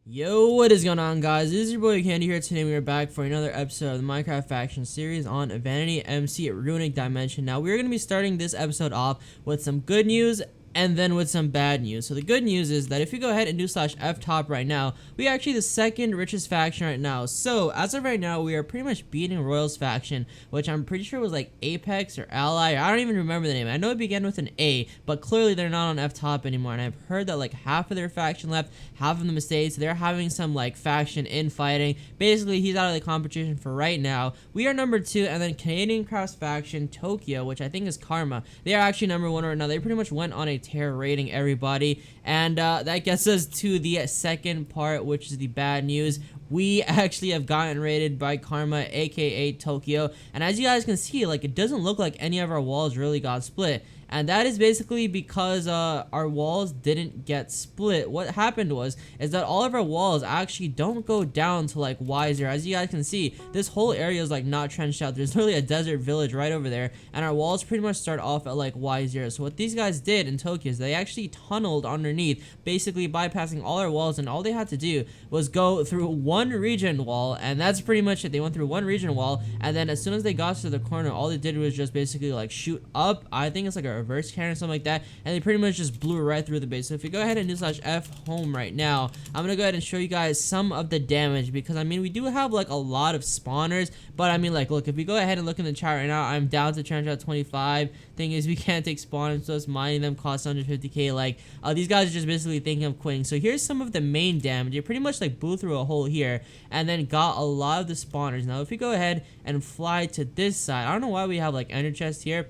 Yo, what is going on, guys? This is your boy Candy here. Today we are back for another episode of the Minecraft Faction series on VanityMc Runic Dimension. Now we're going to be starting this episode off with some good news and then with some bad news. So the good news is that if you go ahead and do /ftop right now, we are actually the second richest faction right now. So as of right now, we are pretty much beating Royals faction, which I'm pretty sure was like Apex or Ally. I don't even remember the name. I know it began with an A, but clearly they're not on ftop anymore. And I've heard that like half of their faction left, half of them stayed. So they're having some like faction infighting. Basically, he's out of the competition for right now. We are number 2, and then Canadian Crafts faction Tokyo, which I think is Karma. They are actually number 1 right now. They pretty much went on a tear rating everybody, and that gets us to the second part, which is the bad news. We actually have gotten raided by Karma, aka Tokyo, and as you guys can see, like, it doesn't look like any of our walls really got split. And that is basically because our walls didn't get split. What happened is that all of our walls actually don't go down to like Y0. As you guys can see, this whole area is like not trenched out. There's literally a desert village right over there, and our walls pretty much start off at like Y0. So what these guys did in Tokyo is they actually tunneled underneath, basically bypassing all our walls, and all they had to do was go through one region wall, and that's pretty much it. They went through one region wall, and then as soon as they got to the corner, all they did was just basically like shoot up. I think it's like a reverse cannon or something like that, and they pretty much just blew right through the base. So if you go ahead and do /F home right now, I'm gonna go ahead and show you guys some of the damage, because I mean we do have like a lot of spawners, but I mean, like, look, if we go ahead and look in the chat right now, I'm down to trench out 25. Thing is, we can't take spawners, so it's mining them costs 150k. Like, these guys are just basically thinking of quitting. So here's some of the main damage. It pretty much like blew through a hole here and then got a lot of the spawners. Now if we go ahead and fly to this side, I don't know why we have like ender chests here.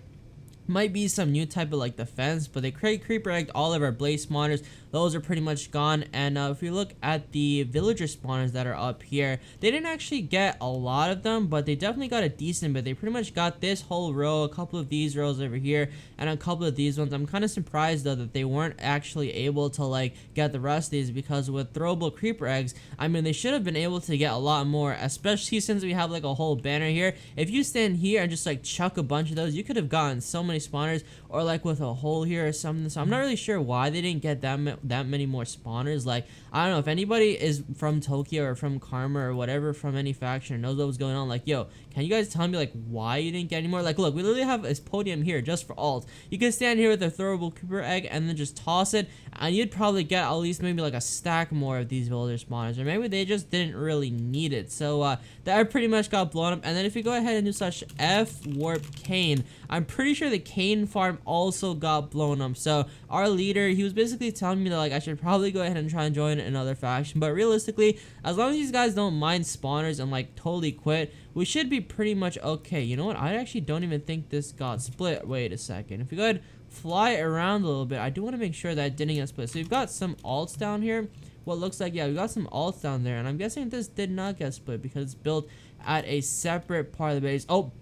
Might be some new type of like defense, but they creeper egged all of our blaze spawners. Those are pretty much gone. And if we look at the villager spawners that are up here, they didn't actually get a lot of them, but they definitely got a decent bit. They pretty much got this whole row, a couple of these rows over here, and a couple of these ones. I'm kind of surprised though that they weren't actually able to like get the rest of these, because with throwable creeper eggs, I mean, they should have been able to get a lot more, especially since we have like a whole banner here. If you stand here and just like chuck a bunch of those, you could have gotten so many spawners, or like with a hole here or something. So I'm not really sure why they didn't get that many more spawners. Like, I don't know if anybody is from Tokyo or from Karma or whatever, from any faction, or knows what was going on. Like, yo, can you guys tell me like why you didn't get any more? Like, look, we literally have this podium here just for alt. You can stand here with a throwable creeper egg and then just toss it, and you'd probably get at least maybe like a stack more of these villager spawners, or maybe they just didn't really need it. So that pretty much got blown up. And then if you go ahead and do /F warp Kane, I'm pretty sure the Kane farm also got blown up. So our leader, he was basically telling me that like I should probably go ahead and try and join another faction, but realistically, as long as these guys don't mind spawners and like totally quit, we should be pretty much okay. You know what, I actually don't even think this got split. Wait a second, if we go ahead fly around a little bit, I do want to make sure that it didn't get split. So we've got some alts down here. What looks like, yeah, we got some alts down there, and I'm guessing this did not get split because it's built at a separate part of the base. Oh,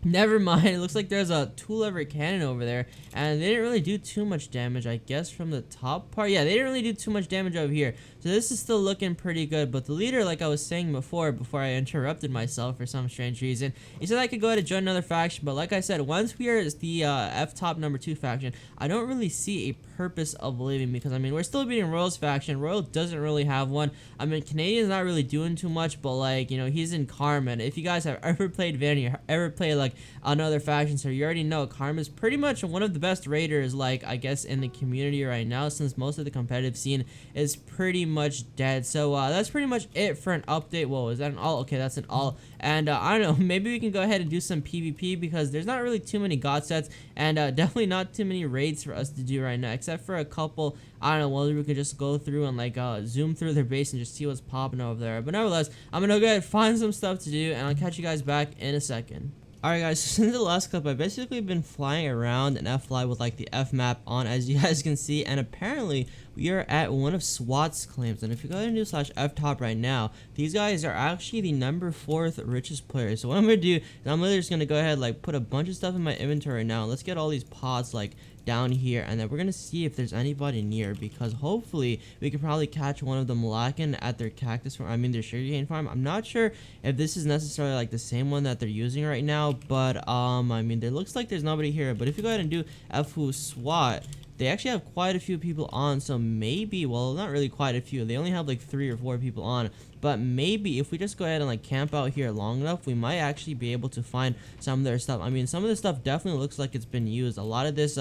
never mind. It looks like there's a 2-lever cannon over there, and they didn't really do too much damage, I guess, from the top part. Yeah, they didn't really do too much damage over here. So this is still looking pretty good. But the leader, like I was saying before I interrupted myself for some strange reason, he said I could go ahead and join another faction. But like I said, once we are the ftop number 2 faction, I don't really see a purpose of leaving, because I mean, we're still beating Royals faction. Royal doesn't really have one. I mean, Canadian's not really doing too much, but like, you know, he's in Karma. And if you guys have ever played Vanity, or ever played like another faction, so you already know Karma's pretty much one of the best raiders, like, I guess, in the community right now, since most of the competitive scene is pretty much dead. So that's pretty much it for an update. Whoa, is that an all? Okay, that's an all. And I don't know, maybe we can go ahead and do some PvP, because there's not really too many god sets, and definitely not too many raids for us to do right now, except for a couple. I don't know whether we could just go through and like zoom through their base and just see what's popping over there. But nevertheless, I'm gonna go ahead and find some stuff to do, and I'll catch you guys back in a second. Alright guys, so since the last clip, I've basically been flying around an F-fly with like the F map on, as you guys can see, and apparently we are at one of SWAT's claims. And if you go ahead and do /ftop right now, these guys are actually the number 4th richest players. So what I'm gonna do is I'm literally just gonna go ahead, like, put a bunch of stuff in my inventory right now. Let's get all these pods like down here, and then we're gonna see if there's anybody near, because hopefully we could probably catch one of them lacking at their cactus farm, I mean their sugarcane farm. I'm not sure if this is necessarily like the same one that they're using right now, but I mean, there looks like there's nobody here. But if you go ahead and do FU SWAT, they actually have quite a few people on, so maybe, well, not really quite a few, they only have like 3 or 4 people on, but maybe if we just go ahead and like camp out here long enough, we might actually be able to find some of their stuff. I mean, some of this stuff definitely looks like it's been used. A lot of this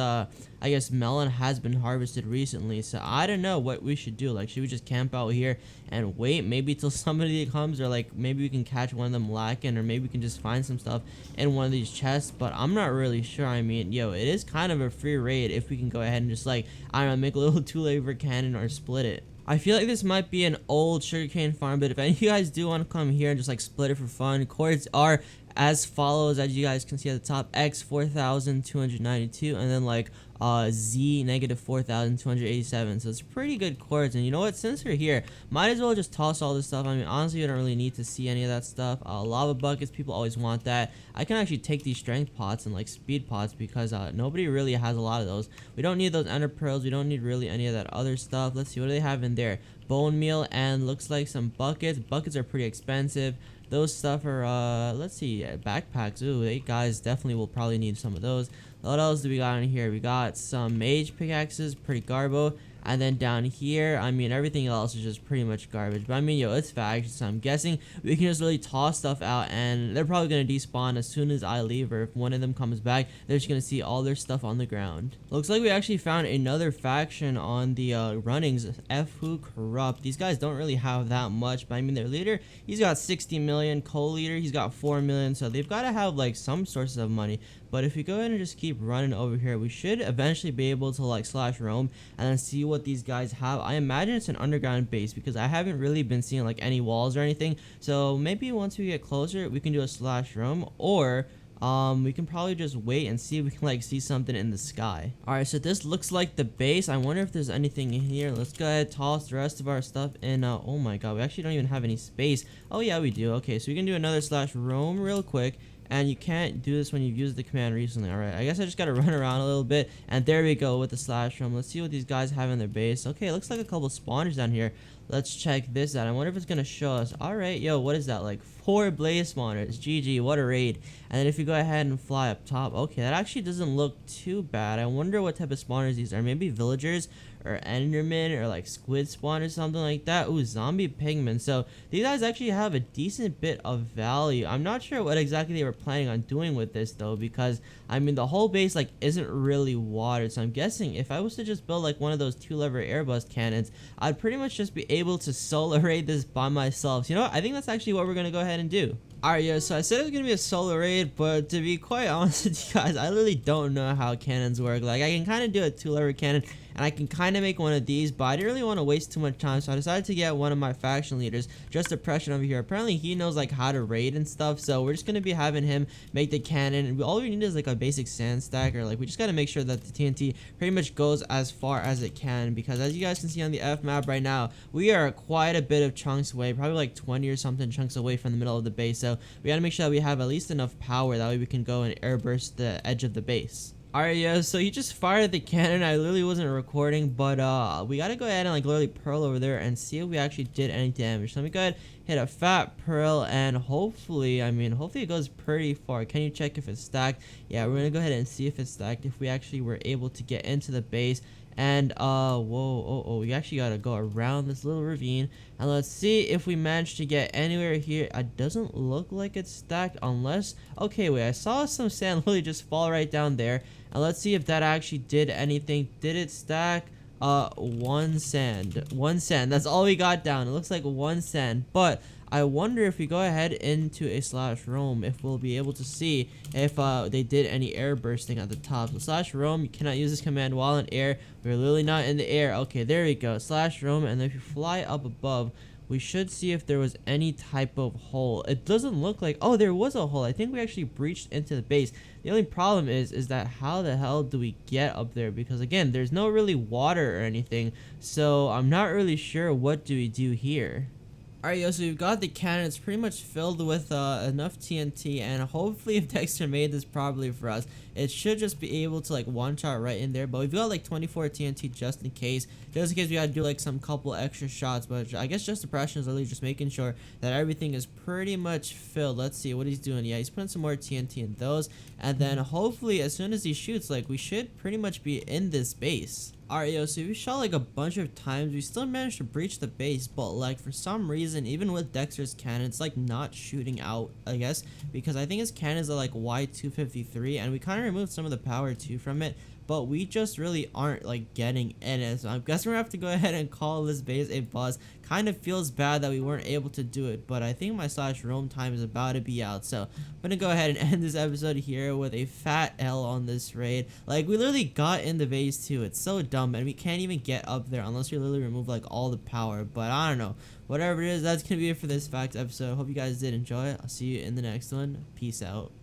I guess melon has been harvested recently, so I don't know what we should do. Like, should we just camp out here and wait maybe till somebody comes, or like maybe we can catch one of them lacking, or maybe we can just find some stuff in one of these chests? But I'm not really sure. I mean, yo, it is kind of a free raid if we can go ahead and just like, I don't know, make a little 2-lever cannon or split it. I feel like this might be an old sugarcane farm, but if any of you guys do want to come here and just like split it for fun, cords are as follows, as you guys can see at the top: X 4,292, and then like Z negative 4,287. So it's pretty good chords. And you know what, since we're here, might as well just toss all this stuff. I mean, honestly, you don't really need to see any of that stuff. Lava buckets, people always want that. I can actually take these strength pots and like speed pots, because nobody really has a lot of those. We don't need those ender pearls, we don't need really any of that other stuff. Let's see, what do they have in there? Bone meal, and looks like some buckets are pretty expensive. Those stuff are let's see, backpacks. Ooh, they guys definitely will probably need some of those. What else do we got in here? We got some mage pickaxes, pretty garbo. And then down here, I mean, everything else is just pretty much garbage. But I mean, yo, it's faction, so I'm guessing we can just really toss stuff out, and they're probably gonna despawn as soon as I leave, or if one of them comes back, they're just gonna see all their stuff on the ground. Looks like we actually found another faction on the runnings, F Who Corrupt. These guys don't really have that much, but I mean, their leader, he's got 60 million, co-leader, he's got 4 million, so they've got to have like some sources of money. But if we go ahead and just keep running over here, we should eventually be able to like slash roam and then see what these guys have. I imagine it's an underground base, because I haven't really been seeing like any walls or anything. So maybe once we get closer, we can do a slash roam, or we can probably just wait and see if we can like see something in the sky. Alright, so this looks like the base. I wonder if there's anything in here. Let's go ahead, toss the rest of our stuff in. Oh my god, we actually don't even have any space. Oh yeah, we do. Okay, so we can do another slash roam real quick. And you can't do this when you've used the command recently. Alright, I guess I just gotta run around a little bit. And there we go with the slash room. Let's see what these guys have in their base. Okay, it looks like a couple spawners down here. Let's check this out. I wonder if it's gonna show us. Alright, yo, what is that? Like 4 blaze spawners. GG, what a raid. And then if you go ahead and fly up top. Okay, that actually doesn't look too bad. I wonder what type of spawners these are. Maybe villagers, or enderman, or like squid spawn or something like that. Ooh, zombie pigmen. So these guys actually have a decent bit of value. I'm not sure what exactly they were planning on doing with this though, because I mean, the whole base like isn't really watered. So I'm guessing if I was to just build like one of those 2-lever airbus cannons, I'd pretty much just be able to solo raid this by myself. So you know what, I think that's actually what we're gonna go ahead and do. Alright, yo, so I said it was gonna be a solo raid, but to be quite honest with you guys, I literally don't know how cannons work. Like, I can kind of do a 2-lever cannon, and I can kind of make one of these, but I didn't really want to waste too much time, so I decided to get one of my faction leaders, just Depression over here. Apparently he knows like how to raid and stuff, so we're just gonna be having him make the cannon, and all we need is like a basic sand stack, or like we just gotta make sure that the TNT pretty much goes as far as it can, because as you guys can see on the F map right now, we are quite a bit of chunks away, probably like 20 or something chunks away from the middle of the base. So we gotta make sure that we have at least enough power, that way we can go and airburst the edge of the base. Alright, yeah, so he just fired the cannon. I literally wasn't recording, but we gotta go ahead and like literally pearl over there and see if we actually did any damage. So let me go ahead, hit a fat pearl, and hopefully it goes pretty far. Can you check if it's stacked? Yeah, we're gonna go ahead and see if it's stacked, if we actually were able to get into the base. And whoa, we actually gotta go around this little ravine, and let's see if we manage to get anywhere here. It doesn't look like it's stacked, unless, okay, wait, I saw some sand literally just fall right down there, and let's see if that actually did anything. Did it stack? One sand, that's all we got down. It looks like 1 sand, but I wonder if we go ahead into a slash roam, if we'll be able to see if they did any air bursting at the top. So slash roam, you cannot use this command while in air. We're literally not in the air. Okay, there we go. Slash roam, and then if you fly up above, we should see if there was any type of hole. It doesn't look like, oh, there was a hole. I think we actually breached into the base. The only problem is that how the hell do we get up there? Because again, there's no really water or anything, so I'm not really sure what do we do here. Alright, yo, so we've got the cannon. It's pretty much filled with enough TNT, and hopefully if Dexter made this properly for us, it should just be able to like one shot right in there. But we've got like 24 TNT just in case we gotta do like some couple extra shots. But I guess just suppression is literally just making sure that everything is pretty much filled. Let's see what he's doing. Yeah, he's putting some more TNT in those, and then hopefully as soon as he shoots, like, we should pretty much be in this base. Alright, yo, so we shot like a bunch of times. We still managed to breach the base, but like for some reason, even with Dexter's cannon, it's like not shooting out, I guess, because I think his cannons are like Y253, and we kind of removed some of the power too from it, but we just really aren't like getting in it. So I guess we're gonna have to go ahead and call this base a bust. Kind of feels bad that we weren't able to do it, but I think my slash roam time is about to be out, so I'm gonna go ahead and end this episode here with a fat L on this raid. Like, we literally got in the base too. It's so dumb, and we can't even get up there unless you literally remove like all the power. But I don't know, whatever it is, that's gonna be it for this facts episode. Hope you guys did enjoy it. I'll see you in the next one. Peace out.